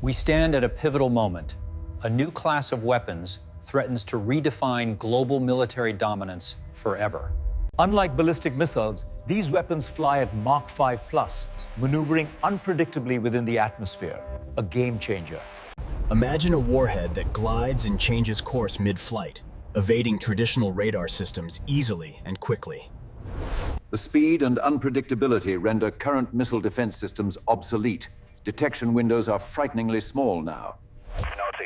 We stand at a pivotal moment. A new class of weapons threatens to redefine global military dominance forever. Unlike ballistic missiles, these weapons fly at Mach 5+, maneuvering unpredictably within the atmosphere, a game changer. Imagine a warhead that glides and changes course mid-flight, evading traditional radar systems easily and quickly. The speed and unpredictability render current missile defense systems obsolete. Detection windows are frighteningly small now.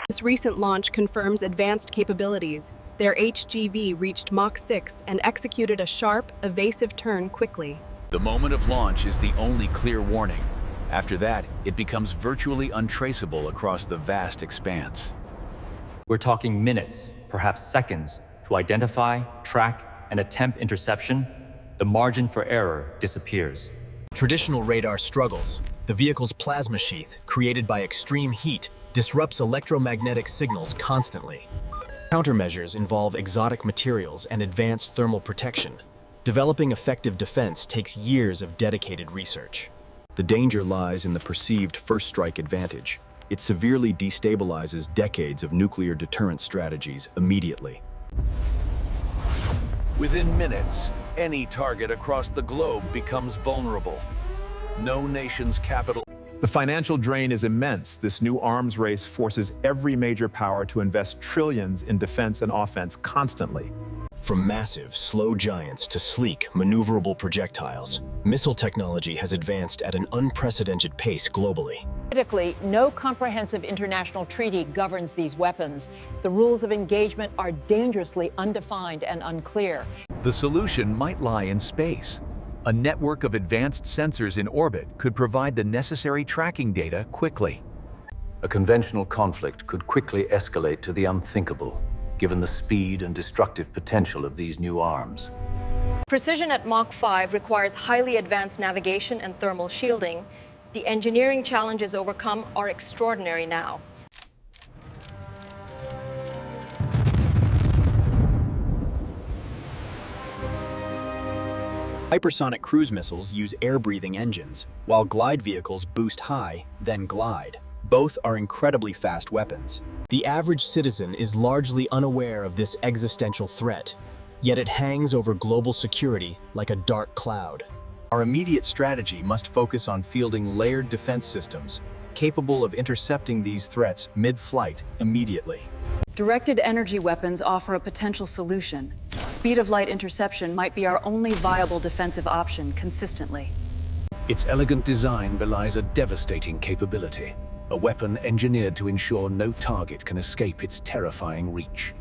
This recent launch confirms advanced capabilities. Their HGV reached Mach 6 and executed a sharp, evasive turn quickly. The moment of launch is the only clear warning. After that, it becomes virtually untraceable across the vast expanse. We're talking minutes, perhaps seconds, to identify, track, and attempt interception. The margin for error disappears. Traditional radar struggles. The vehicle's plasma sheath, created by extreme heat, disrupts electromagnetic signals constantly. Countermeasures involve exotic materials and advanced thermal protection. Developing effective defense takes years of dedicated research. The danger lies in the perceived first strike advantage. It severely destabilizes decades of nuclear deterrence strategies immediately. Within minutes, any target across the globe becomes vulnerable. No nation's capital. The financial drain is immense. This new arms race forces every major power to invest trillions in defense and offense constantly. From massive, slow giants to sleek, maneuverable projectiles, missile technology has advanced at an unprecedented pace globally. Critically, no comprehensive international treaty governs these weapons. The rules of engagement are dangerously undefined and unclear. The solution might lie in space. A network of advanced sensors in orbit could provide the necessary tracking data quickly. A conventional conflict could quickly escalate to the unthinkable, given the speed and destructive potential of these new arms. Precision at Mach 5 requires highly advanced navigation and thermal shielding. The engineering challenges overcome are extraordinary now. Hypersonic cruise missiles use air-breathing engines, while glide vehicles boost high, then glide. Both are incredibly fast weapons. The average citizen is largely unaware of this existential threat, yet it hangs over global security like a dark cloud. Our immediate strategy must focus on fielding layered defense systems, capable of intercepting these threats mid-flight immediately. Directed energy weapons offer a potential solution. Speed-of-light interception might be our only viable defensive option consistently. Its elegant design belies a devastating capability, a weapon engineered to ensure no target can escape its terrifying reach.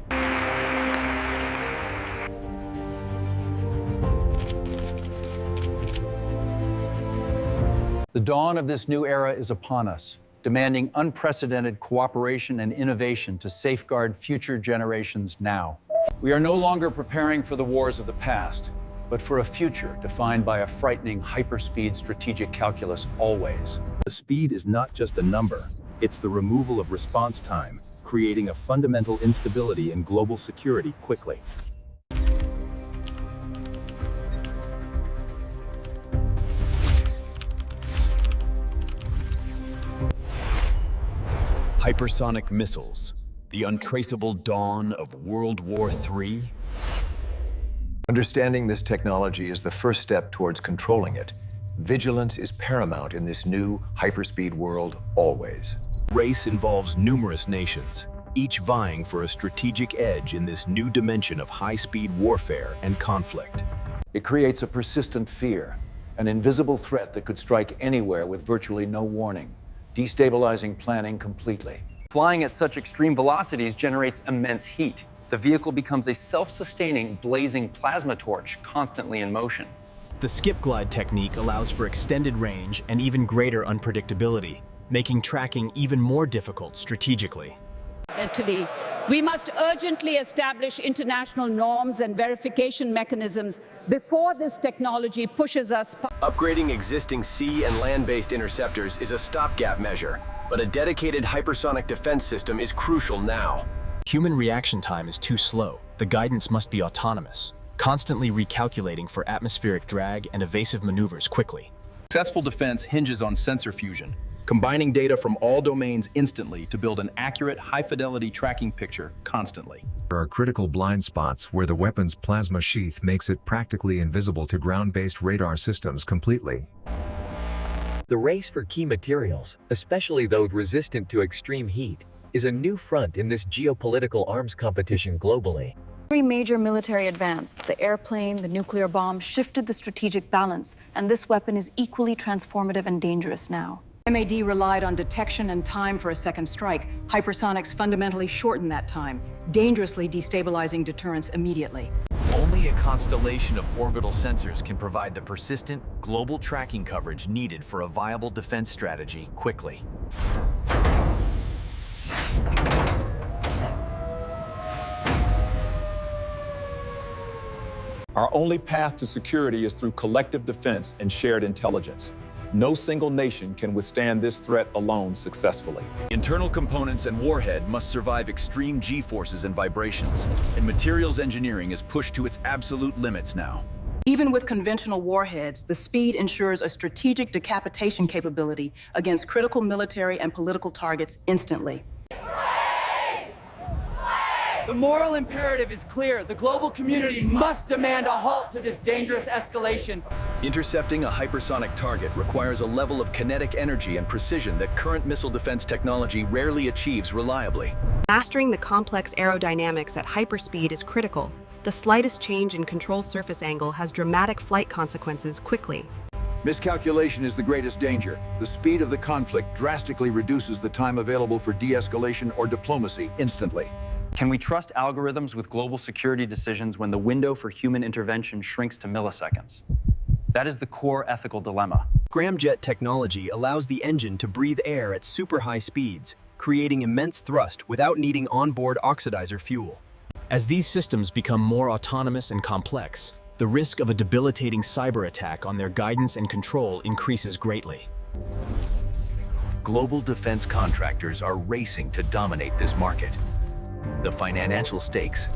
The dawn of this new era is upon us, demanding unprecedented cooperation and innovation to safeguard future generations now. We are no longer preparing for the wars of the past, but for a future defined by a frightening hyperspeed strategic calculus always. The speed is not just a number, it's the removal of response time, creating a fundamental instability in global security quickly. Hypersonic missiles, the untraceable dawn of World War III. Understanding this technology is the first step towards controlling it. Vigilance is paramount in this new hyperspeed world always. Race involves numerous nations, each vying for a strategic edge in this new dimension of high-speed warfare and conflict. It creates a persistent fear, an invisible threat that could strike anywhere with virtually no warning, destabilizing planning completely. Flying at such extreme velocities generates immense heat. The vehicle becomes a self-sustaining, blazing plasma torch constantly in motion. The skip glide technique allows for extended range and even greater unpredictability, making tracking even more difficult strategically. Today, we must urgently establish international norms and verification mechanisms before this technology pushes us. Upgrading existing sea and land-based interceptors is a stopgap measure, but a dedicated hypersonic defense system is crucial now. Human reaction time is too slow. The guidance must be autonomous, constantly recalculating for atmospheric drag and evasive maneuvers quickly. Successful defense hinges on sensor fusion, combining data from all domains instantly to build an accurate, high-fidelity tracking picture constantly. There are critical blind spots where the weapon's plasma sheath makes it practically invisible to ground-based radar systems completely. The race for key materials, especially those resistant to extreme heat, is a new front in this geopolitical arms competition globally. Every major military advance, the airplane, the nuclear bomb, shifted the strategic balance, and this weapon is equally transformative and dangerous now. MAD relied on detection and time for a second strike. Hypersonics fundamentally shortened that time, dangerously destabilizing deterrence immediately. Only a constellation of orbital sensors can provide the persistent, global tracking coverage needed for a viable defense strategy quickly. Our only path to security is through collective defense and shared intelligence. No single nation can withstand this threat alone successfully. Internal components and warhead must survive extreme G-forces and vibrations, and materials engineering is pushed to its absolute limits now. Even with conventional warheads, the speed ensures a strategic decapitation capability against critical military and political targets instantly. The moral imperative is clear. The global community must demand a halt to this dangerous escalation. Intercepting a hypersonic target requires a level of kinetic energy and precision that current missile defense technology rarely achieves reliably. Mastering the complex aerodynamics at hyperspeed is critical. The slightest change in control surface angle has dramatic flight consequences quickly. Miscalculation is the greatest danger. The speed of the conflict drastically reduces the time available for de-escalation or diplomacy instantly. Can we trust algorithms with global security decisions when the window for human intervention shrinks to milliseconds? That is the core ethical dilemma. Scramjet technology allows the engine to breathe air at super high speeds, creating immense thrust without needing onboard oxidizer fuel. As these systems become more autonomous and complex, the risk of a debilitating cyber attack on their guidance and control increases greatly. Global defense contractors are racing to dominate this market. The financial stakes.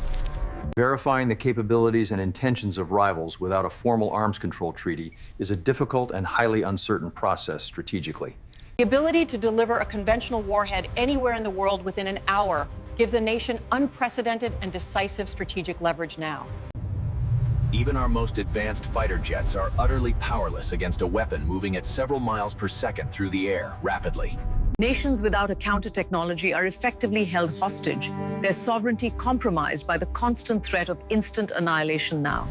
Verifying the capabilities and intentions of rivals without a formal arms control treaty is a difficult and highly uncertain process strategically. The ability to deliver a conventional warhead anywhere in the world within an hour gives a nation unprecedented and decisive strategic leverage now. Even our most advanced fighter jets are utterly powerless against a weapon moving at several miles per second through the air rapidly. Nations without a counter-technology are effectively held hostage, their sovereignty compromised by the constant threat of instant annihilation now.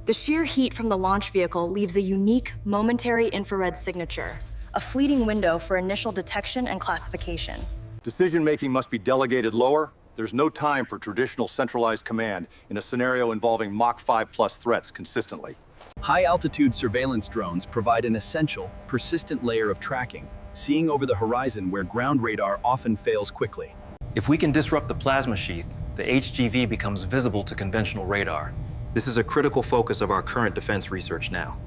The sheer heat from the launch vehicle leaves a unique, momentary infrared signature, a fleeting window for initial detection and classification. Decision-making must be delegated lower. There's no time for traditional centralized command in a scenario involving Mach 5+ threats consistently. High-altitude surveillance drones provide an essential, persistent layer of tracking, seeing over the horizon where ground radar often fails quickly. If we can disrupt the plasma sheath, the HGV becomes visible to conventional radar. This is a critical focus of our current defense research now.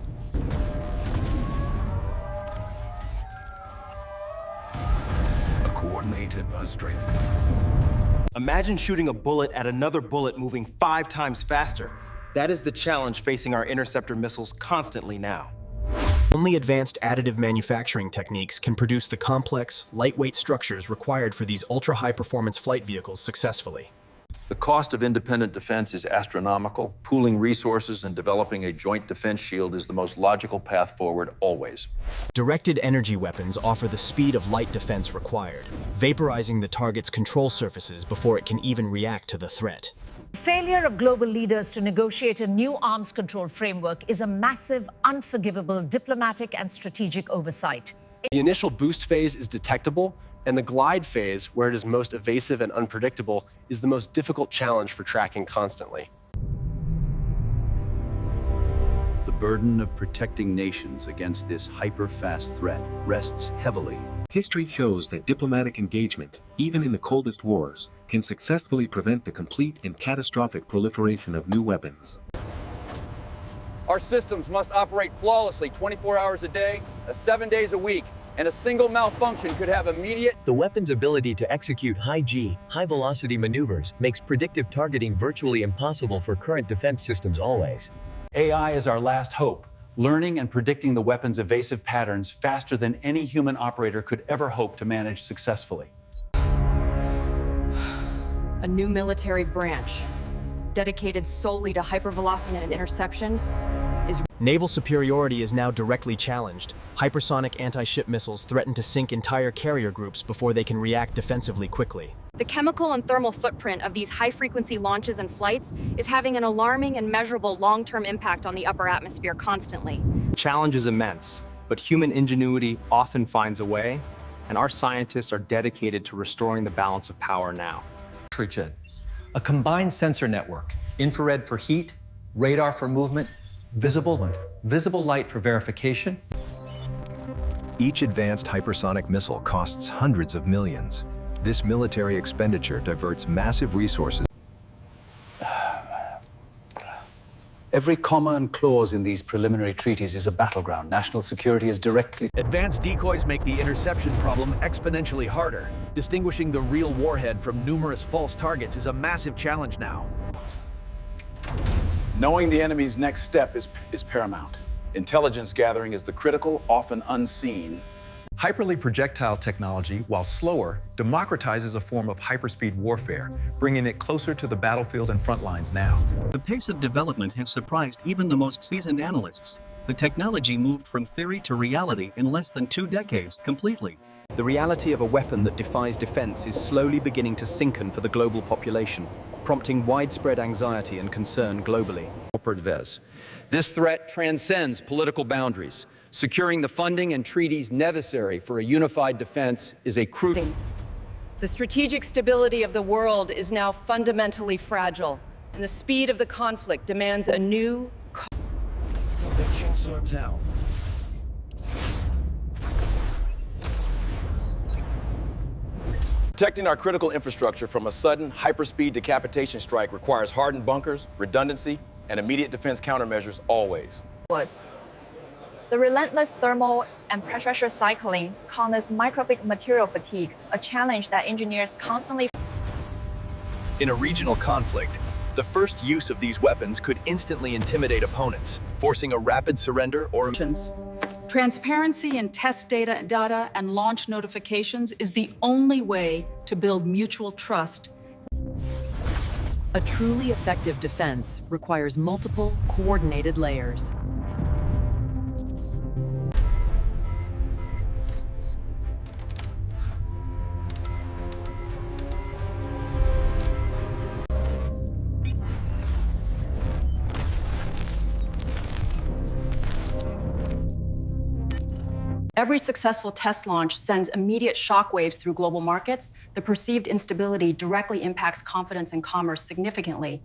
A coordinated buzz straight. Imagine shooting a bullet at another bullet moving 5 times faster. That is the challenge facing our interceptor missiles constantly now. Only advanced additive manufacturing techniques can produce the complex, lightweight structures required for these ultra-high-performance flight vehicles successfully. The cost of independent defense is astronomical. Pooling resources and developing a joint defense shield is the most logical path forward always. Directed energy weapons offer the speed of light defense required, vaporizing the target's control surfaces before it can even react to the threat. The failure of global leaders to negotiate a new arms control framework is a massive, unforgivable diplomatic and strategic oversight. The initial boost phase is detectable, and the glide phase, where it is most evasive and unpredictable, is the most difficult challenge for tracking constantly. The burden of protecting nations against this hyper-fast threat rests heavily. History shows that diplomatic engagement, even in the coldest wars, can successfully prevent the complete and catastrophic proliferation of new weapons. Our systems must operate flawlessly 24 hours a day, 7 days a week. and a single malfunction could have immediate... The weapon's ability to execute high-G, high-velocity maneuvers makes predictive targeting virtually impossible for current defense systems always. AI is our last hope, learning and predicting the weapon's evasive patterns faster than any human operator could ever hope to manage successfully. A new military branch, dedicated solely to hypervelocity and interception, is... Naval superiority is now directly challenged. Hypersonic anti-ship missiles threaten to sink entire carrier groups before they can react defensively quickly. The chemical and thermal footprint of these high-frequency launches and flights is having an alarming and measurable long-term impact on the upper atmosphere constantly. The challenge is immense, but human ingenuity often finds a way, and our scientists are dedicated to restoring the balance of power now. Scramjet, a combined sensor network, infrared for heat, radar for movement, visible light for verification. Each advanced hypersonic missile costs hundreds of millions. This military expenditure diverts massive resources. Every comma and clause in these preliminary treaties is a battleground. National security is directly... Advanced decoys make the interception problem exponentially harder. Distinguishing the real warhead from numerous false targets is a massive challenge now. Knowing the enemy's next step is paramount. Intelligence gathering is the critical, often unseen. Hyperly projectile technology, while slower, democratizes a form of hyperspeed warfare, bringing it closer to the battlefield and front lines now. The pace of development has surprised even the most seasoned analysts. The technology moved from theory to reality in less than 2 decades completely. The reality of a weapon that defies defense is slowly beginning to sink in for the global population, prompting widespread anxiety and concern globally. This threat transcends political boundaries. Securing the funding and treaties necessary for a unified defense is a crucial... The strategic stability of the world is now fundamentally fragile, and the speed of the conflict demands a new... Protecting our critical infrastructure from a sudden hyperspeed decapitation strike requires hardened bunkers, redundancy, and immediate defense countermeasures always. The relentless thermal and pressure cycling causes microbic material fatigue, a challenge that engineers constantly... In a regional conflict, the first use of these weapons could instantly intimidate opponents, forcing a rapid surrender or... Transparency in test data and launch notifications is the only way to build mutual trust. A truly effective defense requires multiple, coordinated layers. Every successful test launch sends immediate shockwaves through global markets. The perceived instability directly impacts confidence and commerce significantly.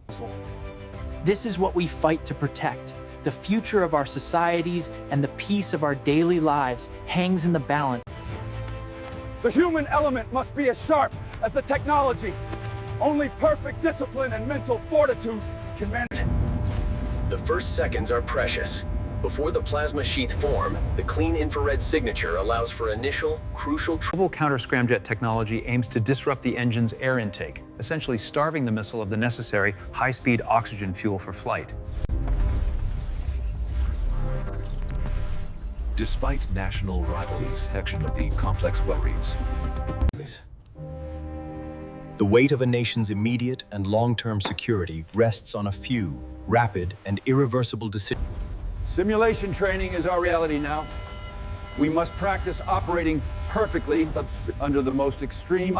This is what we fight to protect. The future of our societies and the peace of our daily lives hangs in the balance. The human element must be as sharp as the technology. Only perfect discipline and mental fortitude can manage. The first seconds are precious. Before the plasma sheath form, the clean infrared signature allows for initial, crucial... Counter-scramjet technology aims to disrupt the engine's air intake, essentially starving the missile of the necessary high-speed oxygen fuel for flight. Despite national rivalries, section of the complex worries. The weight of a nation's immediate and long-term security rests on a few rapid and irreversible decisions. Simulation training is our reality now. We must practice operating perfectly under the most extreme...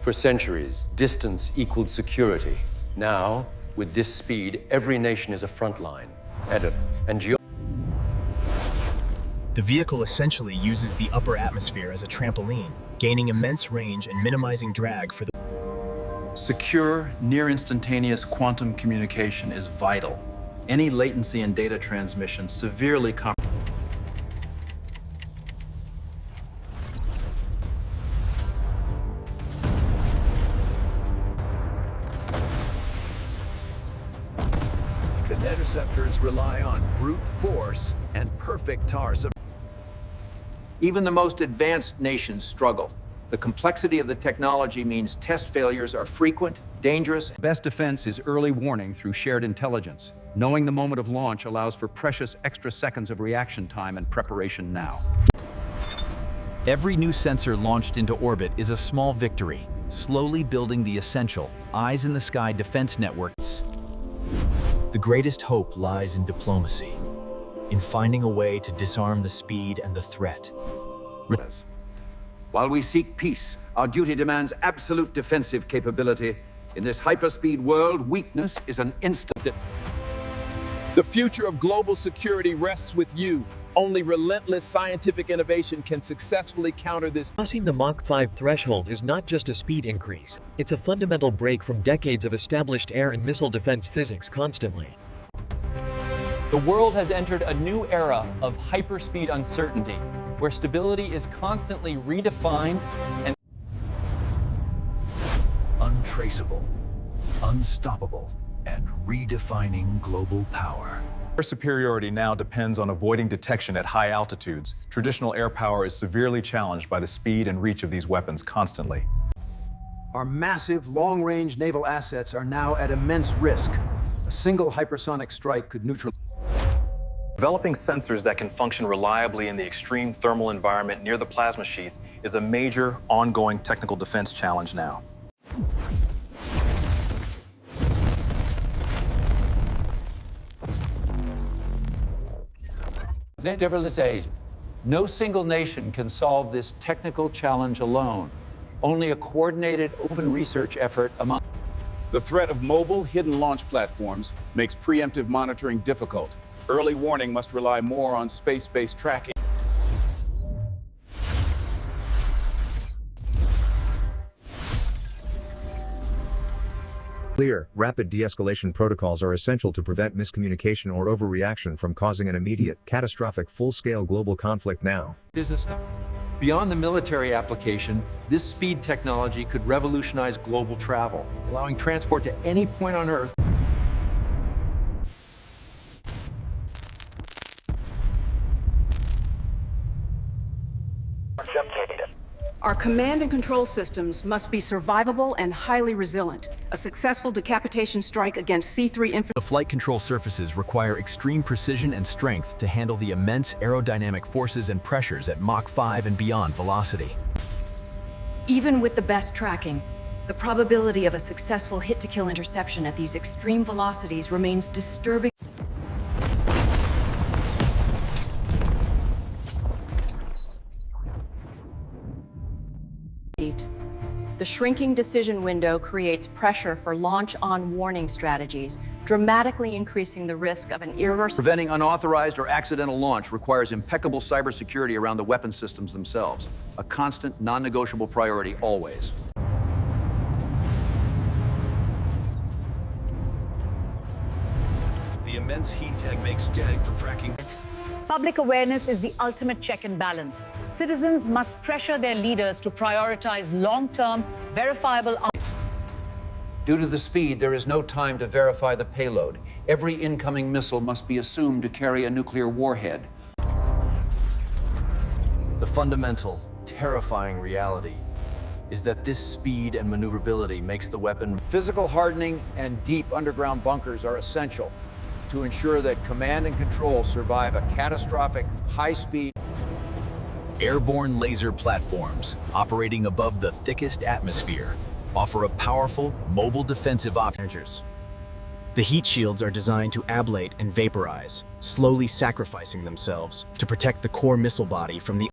For centuries, distance equaled security. Now, with this speed, every nation is a front line. The vehicle essentially uses the upper atmosphere as a trampoline, gaining immense range and minimizing drag for the... Secure, near-instantaneous quantum communication is vital. Any latency in data transmission severely Interceptors rely on brute force and perfect tar. Even the most advanced nations struggle. The complexity of the technology means test failures are frequent, dangerous. Best defense is early warning through shared intelligence. Knowing the moment of launch allows for precious extra seconds of reaction time and preparation now. Every new sensor launched into orbit is a small victory, slowly building the essential, eyes-in-the-sky defense networks. The greatest hope lies in diplomacy, in finding a way to disarm the speed and the threat. While we seek peace, our duty demands absolute defensive capability. In this hyperspeed world, weakness is an instant. The future of global security rests with you. Only relentless scientific innovation can successfully counter this. Crossing the Mach 5 threshold is not just a speed increase. It's a fundamental break from decades of established air and missile defense physics constantly. The world has entered a new era of hyperspeed uncertainty, where stability is constantly redefined and untraceable, unstoppable, and redefining global power. Air superiority now depends on avoiding detection at high altitudes. Traditional air power is severely challenged by the speed and reach of these weapons constantly. Our massive, long-range naval assets are now at immense risk. A single hypersonic strike could neutralize. Developing sensors that can function reliably in the extreme thermal environment near the plasma sheath is a major, ongoing technical defense challenge now. Destabilizes. No single nation can solve this technical challenge alone. Only a coordinated open research effort among... The threat of mobile, hidden launch platforms makes preemptive monitoring difficult. Early warning must rely more on space-based tracking. Clear, rapid de-escalation protocols are essential to prevent miscommunication or overreaction from causing an immediate, catastrophic, full-scale global conflict now. Beyond the military application, this speed technology could revolutionize global travel, allowing transport to any point on Earth. Our command and control systems must be survivable and highly resilient. A successful decapitation strike against C3 infantry. The flight control surfaces require extreme precision and strength to handle the immense aerodynamic forces and pressures at Mach 5 and beyond velocity. Even with the best tracking, the probability of a successful hit-to-kill interception at these extreme velocities remains disturbing. The shrinking decision window creates pressure for launch-on warning strategies, dramatically increasing the risk of an irreversible... Preventing unauthorized or accidental launch requires impeccable cybersecurity around the weapon systems themselves. A constant, non-negotiable priority always. The immense heat tag makes static for fracking. Public awareness is the ultimate check and balance. Citizens must pressure their leaders to prioritize long-term, verifiable... Due to the speed, there is no time to verify the payload. Every incoming missile must be assumed to carry a nuclear warhead. The fundamental, terrifying reality is that this speed and maneuverability makes the weapon... Physical hardening and deep underground bunkers are essential to ensure that command and control survive a catastrophic, high-speed... Airborne laser platforms, operating above the thickest atmosphere, offer a powerful, mobile defensive option. The heat shields are designed to ablate and vaporize, slowly sacrificing themselves to protect the core missile body from the...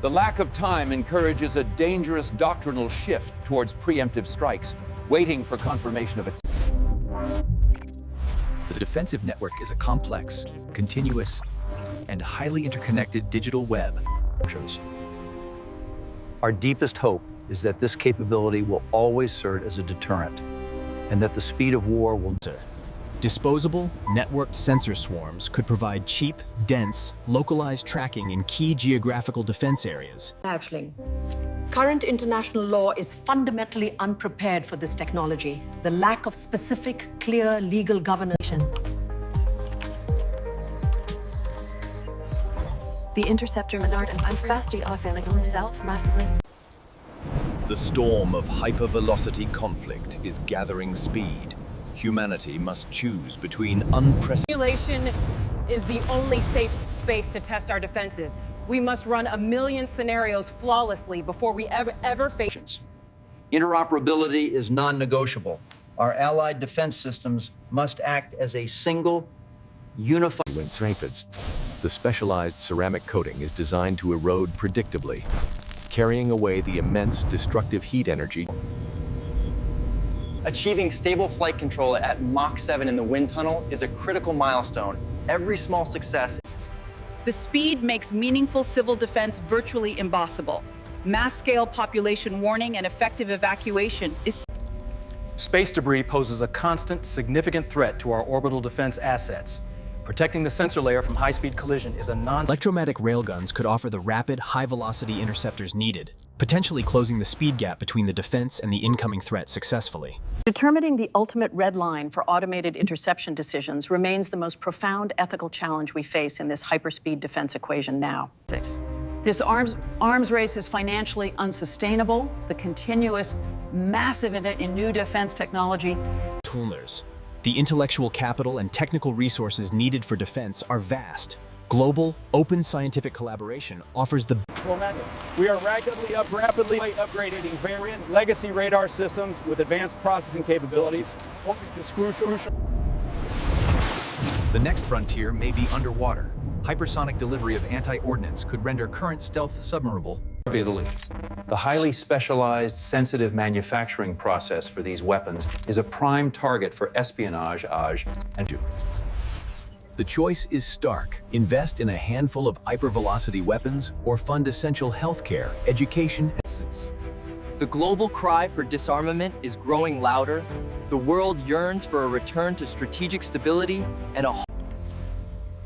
The lack of time encourages a dangerous doctrinal shift towards preemptive strikes, waiting for confirmation of it. The defensive network is a complex, continuous, and highly interconnected digital web. Our deepest hope is that this capability will always serve as a deterrent, and that the speed of war will... Disposable, networked sensor swarms could provide cheap, dense, localized tracking in key geographical defense areas. Current international law is fundamentally unprepared for this technology. The lack of specific, clear legal governance. The interceptor Menard and Unfaster availing itself massively. The storm of hypervelocity conflict is gathering speed. Humanity must choose between unprecedented... Simulation is the only safe space to test our defenses. We must run 1 million scenarios flawlessly before we ever face... Interoperability is non-negotiable. Our allied defense systems must act as a single, unified... When strengthens, the specialized ceramic coating is designed to erode predictably, carrying away the immense destructive heat energy. Achieving stable flight control at Mach 7 in the wind tunnel is a critical milestone. Every small success... The speed makes meaningful civil defense virtually impossible. Mass-scale population warning and effective evacuation is... Space debris poses a constant, significant threat to our orbital defense assets. Protecting the sensor layer from high-speed collision is a Electromagnetic railguns could offer the rapid, high-velocity interceptors needed, potentially closing the speed gap between the defense and the incoming threat successfully. Determining the ultimate red line for automated interception decisions remains the most profound ethical challenge we face in this hyperspeed defense equation now. This arms race is financially unsustainable. The continuous, massive in new defense technology. Toolners. The intellectual capital and technical resources needed for defense are vast. Global, open scientific collaboration offers the... We are rapidly upgrading variant legacy radar systems with advanced processing capabilities. It's crucial. The next frontier may be underwater. Hypersonic delivery of anti-ordnance could render current stealth submersible. Italy. The highly specialized, sensitive manufacturing process for these weapons is a prime target for espionage and... The choice is stark. Invest in a handful of hypervelocity weapons or fund essential healthcare, education, and... The global cry for disarmament is growing louder. The world yearns for a return to strategic stability and a...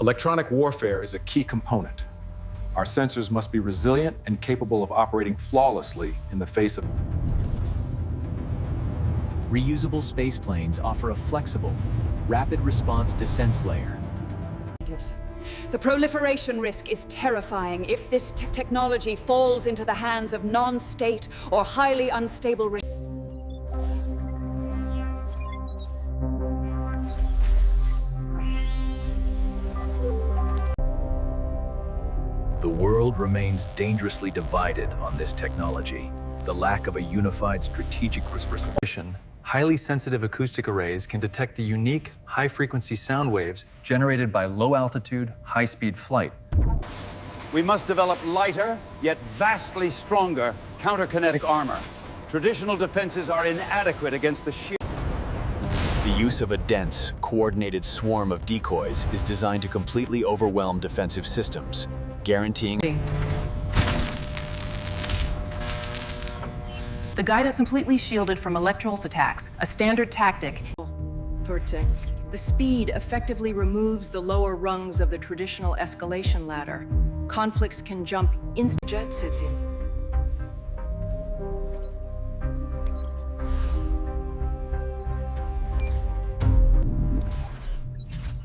Electronic warfare is a key component. Our sensors must be resilient and capable of operating flawlessly in the face of... Reusable spaceplanes offer a flexible, rapid response descent layer. The proliferation risk is terrifying if this technology falls into the hands of non-state or highly unstable regimes. The world remains dangerously divided on this technology. The lack of a unified strategic response. Highly sensitive acoustic arrays can detect the unique high-frequency sound waves generated by low-altitude, high-speed flight. We must develop lighter, yet vastly stronger, counter-kinetic armor. Traditional defenses are inadequate against the sheer... The use of a dense, coordinated swarm of decoys is designed to completely overwhelm defensive systems, guaranteeing... The guidance completely shielded from electroless attacks, a standard tactic. The speed effectively removes the lower rungs of the traditional escalation ladder. Conflicts can jump instantly.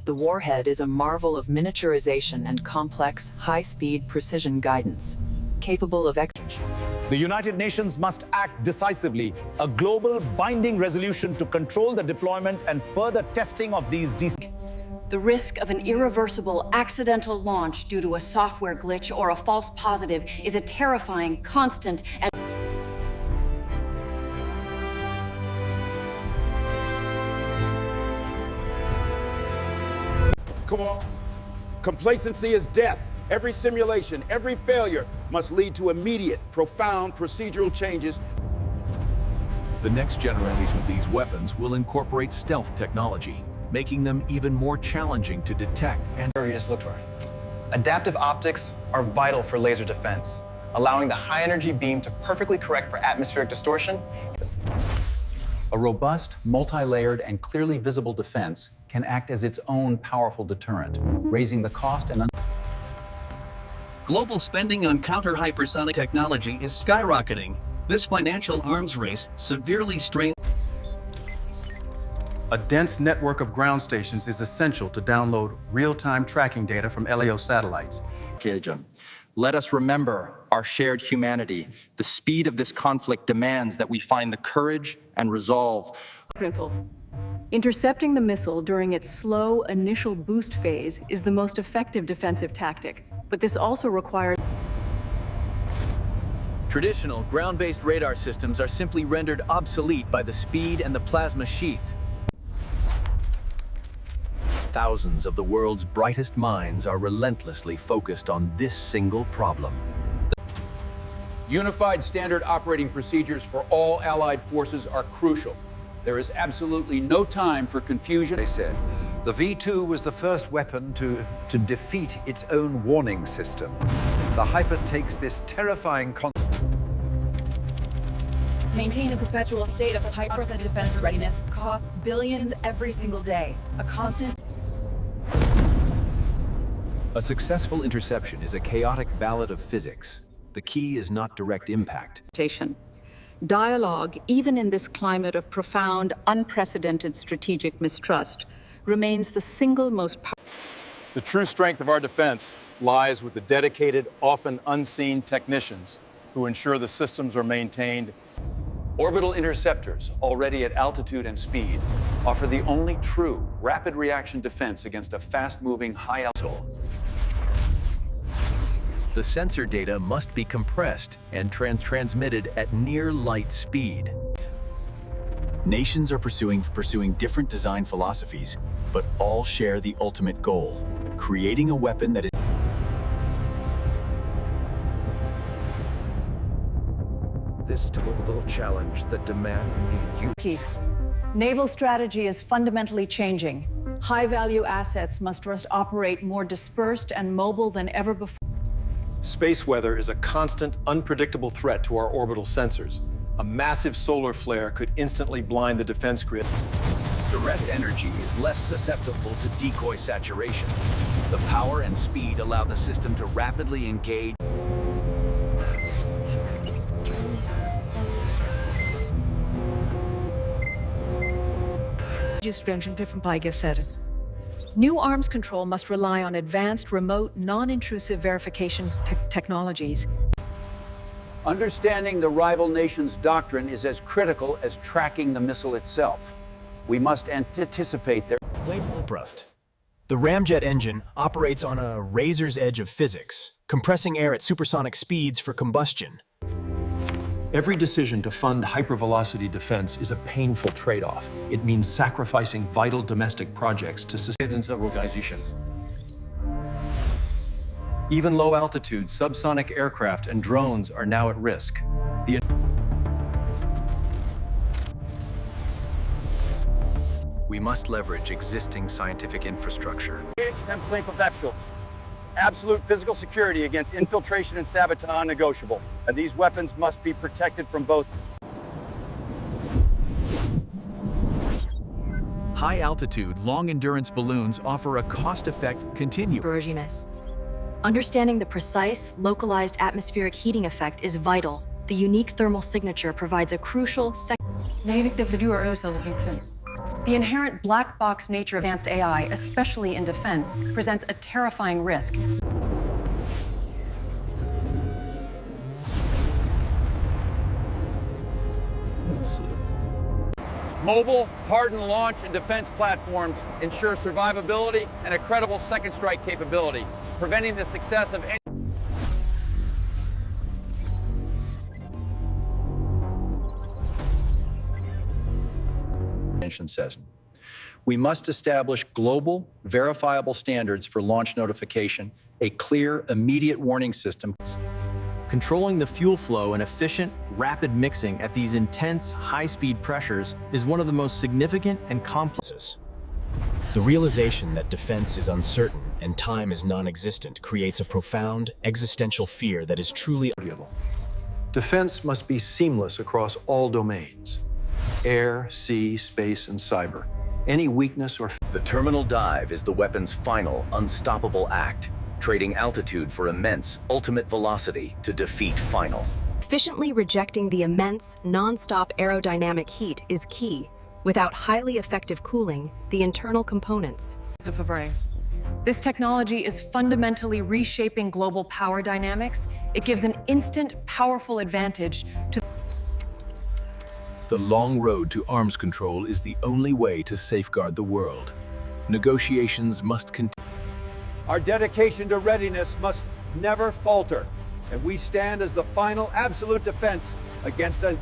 The warhead is a marvel of miniaturization and complex, high-speed precision guidance, capable of The United Nations must act decisively. A global binding resolution to control the deployment and further testing of these The risk of an irreversible accidental launch due to a software glitch or a false positive is a terrifying, constant, and Come on. Complacency is death. Every simulation, every failure must lead to immediate, profound procedural changes. The next generation of these weapons will incorporate stealth technology, making them even more challenging to detect and... Adaptive optics are vital for laser defense, allowing the high-energy beam to perfectly correct for atmospheric distortion. A robust, multi-layered, and clearly visible defense can act as its own powerful deterrent, raising the cost and... Global spending on counter-hypersonic technology is skyrocketing. This financial arms race severely strains... A dense network of ground stations is essential to download real-time tracking data from LEO satellites. occasion. Let us remember our shared humanity. The speed of this conflict demands that we find the courage and resolve. Intercepting the missile during its slow initial boost phase is the most effective defensive tactic, but this also requires Traditional ground-based radar systems are simply rendered obsolete by the speed and the plasma sheath. Thousands of the world's brightest minds are relentlessly focused on this single problem. Unified standard operating procedures for all Allied forces are crucial. There is absolutely no time for confusion. They said the V2 was the first weapon to defeat its own warning system. The Hyper takes this terrifying Maintain a perpetual state of hyper defense readiness costs billions every single day. A constant. A successful interception is a chaotic ballad of physics. The key is not direct impact. Dialogue, even in this climate of profound, unprecedented strategic mistrust, remains the single most powerful. The true strength of our defense lies with the dedicated, often unseen technicians who ensure the systems are maintained. Orbital interceptors, already at altitude and speed, offer the only true rapid reaction defense against a fast-moving, high-altitude. The sensor data must be compressed and transmitted at near light speed. Nations are pursuing different design philosophies, but all share the ultimate goal: creating a weapon that is This total challenge that demand you. Naval strategy is fundamentally changing. High-value assets must operate more dispersed and mobile than ever before. Space weather is a constant, unpredictable threat to our orbital sensors. A massive solar flare could instantly blind the defense grid. Direct energy is less susceptible to decoy saturation. The power and speed allow the system to rapidly engage. New arms control must rely on advanced, remote, non-intrusive verification technologies. Understanding the rival nation's doctrine is as critical as tracking the missile itself. We must anticipate their... The ramjet engine operates on a razor's edge of physics, compressing air at supersonic speeds for combustion. Every decision to fund hypervelocity defense is a painful trade-off. It means sacrificing vital domestic projects to sustain civilization. Even low-altitude subsonic aircraft and drones are now at risk. We must leverage existing scientific infrastructure. Template perceptual. Absolute physical security against infiltration and sabotage non-negotiable, and these weapons must be protected from both. High-altitude, long-endurance balloons offer a cost-effective regimes. Understanding the precise, localized atmospheric heating effect is vital. The unique thermal signature provides a crucial The inherent black box nature of advanced AI, especially in defense, presents a terrifying risk. Mobile, hardened launch and defense platforms ensure survivability and a credible second strike capability, preventing the success of any... says. We must establish global, verifiable standards for launch notification, a clear, immediate warning system. Controlling the fuel flow and efficient, rapid mixing at these intense, high-speed pressures is one of the most significant and complex. The realization that defense is uncertain and time is non-existent creates a profound, existential fear that is truly unavoidable. Defense must be seamless across all domains: air, sea, space, and cyber. Any weakness or... The terminal dive is the weapon's final, unstoppable act, trading altitude for immense, ultimate velocity to defeat final. Efficiently rejecting the immense, non-stop aerodynamic heat is key. Without highly effective cooling, the internal components This technology is fundamentally reshaping global power dynamics. It gives an instant, powerful advantage to The long road to arms control is the only way to safeguard the world. Negotiations must continue. Our dedication to readiness must never falter, and we stand as the final absolute defense against an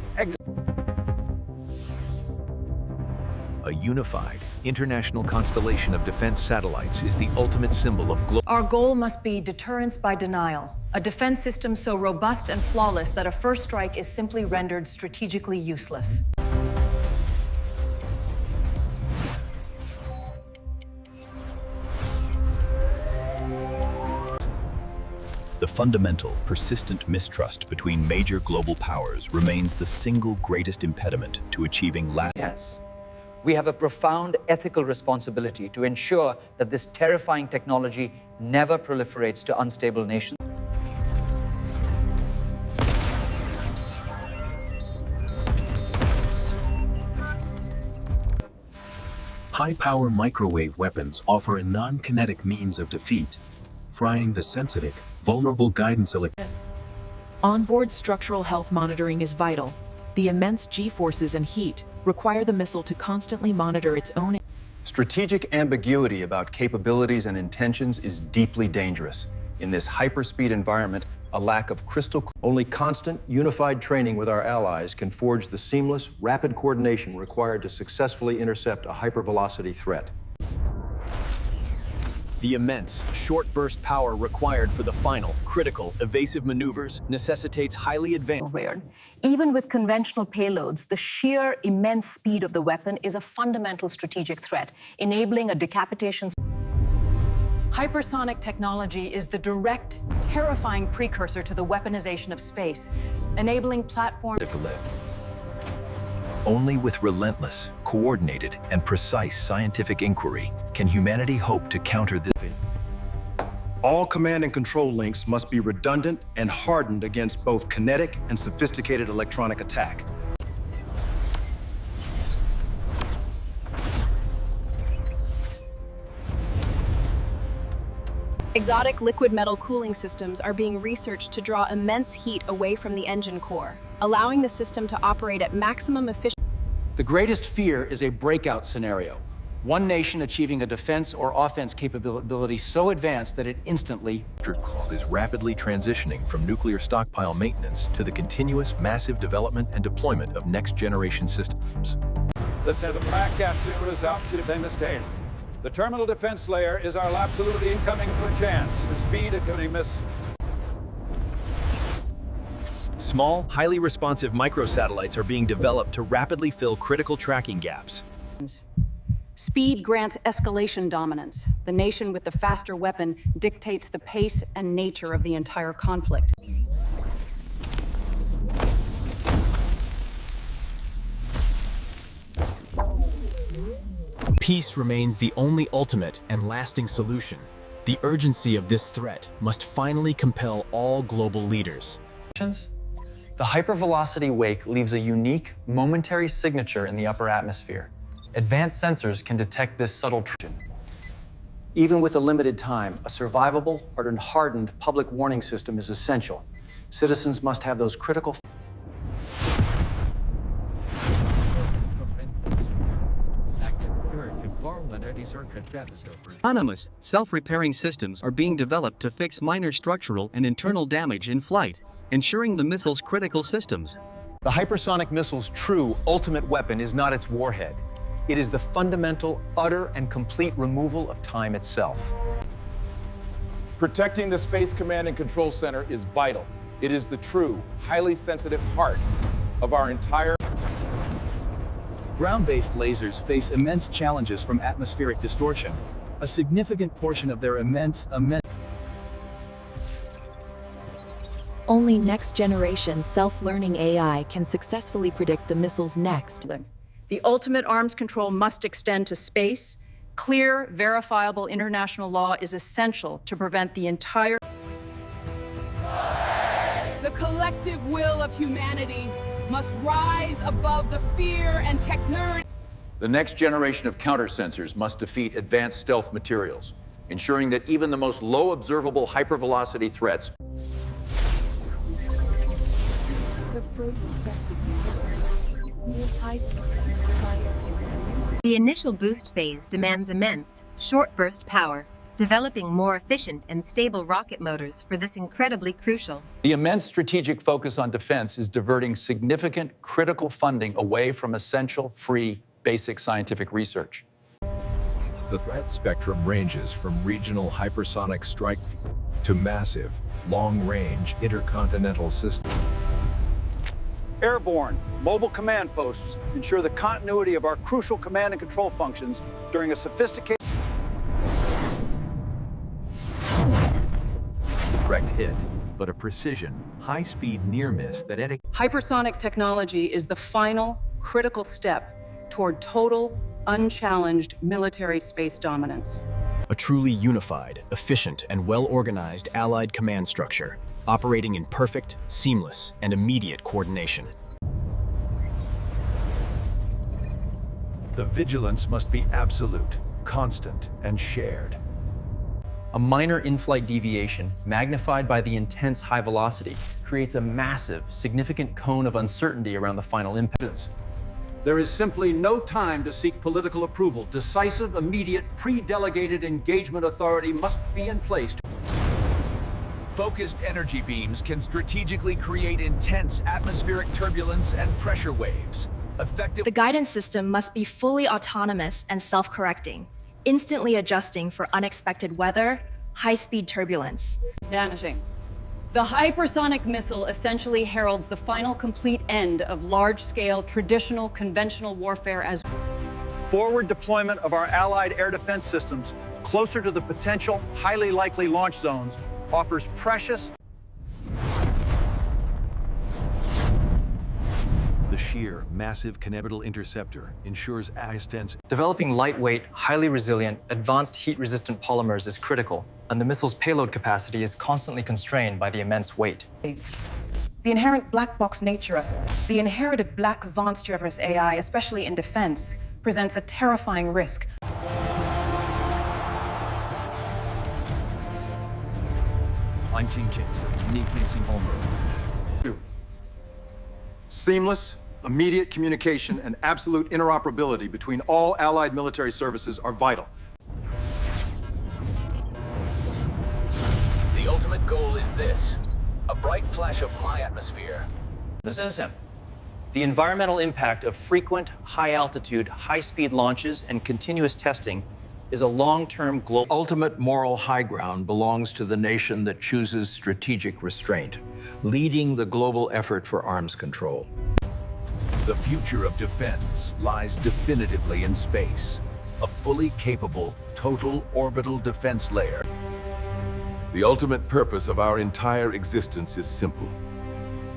A unified, international constellation of defense satellites is the ultimate symbol of global. Our goal must be deterrence by denial, a defense system so robust and flawless that a first strike is simply rendered strategically useless. The fundamental, persistent mistrust between major global powers remains the single greatest impediment to achieving Yes. We have a profound ethical responsibility to ensure that this terrifying technology never proliferates to unstable nations. High-power microwave weapons offer a non-kinetic means of defeat, frying the sensitive, vulnerable guidance Onboard structural health monitoring is vital. The immense G-forces and heat require the missile to constantly monitor its own. Strategic ambiguity about capabilities and intentions is deeply dangerous. In this hyperspeed environment, a lack of only constant, unified training with our allies can forge the seamless, rapid coordination required to successfully intercept a hypervelocity threat. The immense, short-burst power required for the final, critical, evasive maneuvers necessitates highly advanced. Even with conventional payloads, the sheer immense speed of the weapon is a fundamental strategic threat, enabling a decapitation. Hypersonic technology is the direct, terrifying precursor to the weaponization of space, enabling platforms. Only with relentless, coordinated, and precise scientific inquiry can humanity hope to counter this. All command and control links must be redundant and hardened against both kinetic and sophisticated electronic attack. Exotic liquid metal cooling systems are being researched to draw immense heat away from the engine core, allowing the system to operate at maximum efficiency. The greatest fear is a breakout scenario. One nation achieving a defense or offense capability so advanced that it instantly is rapidly transitioning from nuclear stockpile maintenance to the continuous massive development and deployment of next-generation systems. The Mach is out to defend the state. The terminal defense layer is our absolutely incoming chance. The speed of coming miss. Small, highly responsive microsatellites are being developed to rapidly fill critical tracking gaps. Speed grants escalation dominance. The nation with the faster weapon dictates the pace and nature of the entire conflict. Peace remains the only ultimate and lasting solution. The urgency of this threat must finally compel all global leaders. The hypervelocity wake leaves a unique, momentary signature in the upper atmosphere. Advanced sensors can detect this subtle trend. Even with a limited time, a survivable or hardened public warning system is essential. Citizens must have those critical. Autonomous, self-repairing systems are being developed to fix minor structural and internal damage in flight, ensuring the missile's critical systems. The hypersonic missile's true ultimate weapon is not its warhead. It is the fundamental, utter, and complete removal of time itself. Protecting the Space Command and Control Center is vital. It is the true, highly sensitive heart of our entire. Ground-based lasers face immense challenges from atmospheric distortion. A significant portion of their immense Only next-generation self-learning AI can successfully predict the missile's next. The ultimate arms control must extend to space. Clear, verifiable international law is essential to prevent the entire. The collective will of humanity must rise above the fear and technology. The next generation of counter-sensors must defeat advanced stealth materials. ensuring that even the most low observable hypervelocity threats The initial boost phase demands immense, short-burst power, developing more efficient and stable rocket motors for this incredibly crucial. The immense strategic focus on defense is diverting significant critical funding away from essential, free, basic scientific research. The threat spectrum ranges from regional hypersonic strike to massive, long-range intercontinental systems. Airborne, mobile command posts ensure the continuity of our crucial command and control functions during a sophisticated Direct hit, but a precision, high-speed near-miss that any Hypersonic technology is the final, critical step toward total, unchallenged military space dominance. A truly unified, efficient, and well-organized Allied command structure, operating in perfect, seamless, and immediate coordination. The vigilance must be absolute, constant, and shared. A minor in-flight deviation, magnified by the intense high velocity, creates a massive, significant cone of uncertainty around the final impact. There is simply no time to seek political approval. Decisive, immediate, pre-delegated engagement authority must be in place. Focused energy beams can strategically create intense atmospheric turbulence and pressure waves. The guidance system must be fully autonomous and self-correcting, instantly adjusting for unexpected weather, high-speed turbulence. Vanishing. The hypersonic missile essentially heralds the final complete end of large-scale, traditional, conventional warfare as forward deployment of our Allied air defense systems closer to the potential, highly likely launch zones offers precious. The sheer, massive kinetic interceptor ensures assistance. Developing lightweight, highly resilient, advanced heat-resistant polymers is critical, and the missile's payload capacity is constantly constrained by the immense weight. the inherent black box nature, the inherited black Untraceable AI, especially in defense, presents a terrifying risk. I'm Team Jensen, Nick Homer. Seamless, immediate communication and absolute interoperability between all Allied military services are vital. The ultimate goal is this: a bright flash of my atmosphere. This is him. The environmental impact of frequent, high-altitude, high-speed launches and continuous testing is a long-term global... Ultimate moral high ground belongs to the nation that chooses strategic restraint, leading the global effort for arms control. The future of defense lies definitively in space. A fully capable, total orbital defense layer. The ultimate purpose of our entire existence is simple: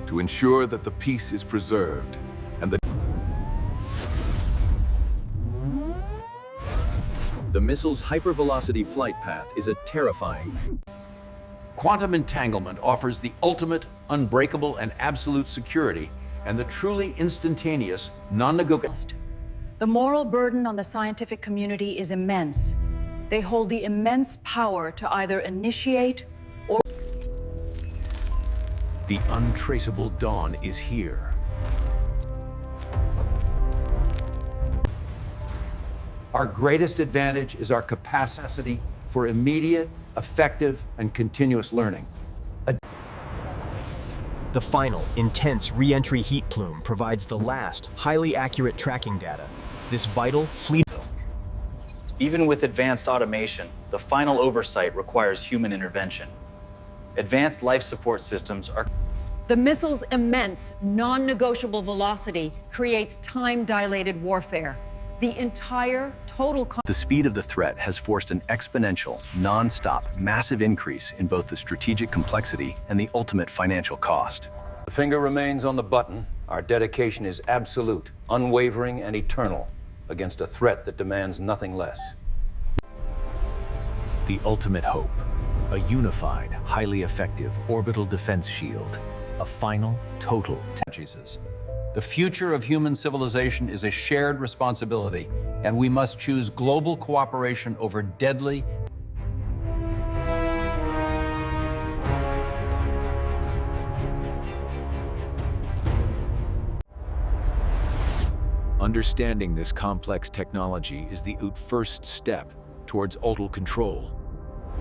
to ensure that the peace is preserved and the... The missile's hypervelocity flight path is a terrifying... Quantum entanglement offers the ultimate, unbreakable, and absolute security, and the truly instantaneous, non-negotiable... The moral burden on the scientific community is immense. They hold the immense power to either initiate or... The untraceable dawn is here. Our greatest advantage is our capacity for immediate, effective, and continuous learning. The final, intense re-entry heat plume provides the last, highly accurate tracking data. This vital, fleet... Even with advanced automation, the final oversight requires human intervention. Advanced life support systems are... The missile's immense, non-negotiable velocity creates time-dilated warfare. The entire total... The speed of the threat has forced an exponential, non-stop, massive increase in both the strategic complexity and the ultimate financial cost. The finger remains on the button. Our dedication is absolute, unwavering, and eternal against a threat that demands nothing less. The ultimate hope: a unified, highly effective orbital defense shield. A final, total... Jesus. The future of human civilization is a shared responsibility, and we must choose global cooperation over deadly... Understanding this complex technology is the first step towards ultimate control.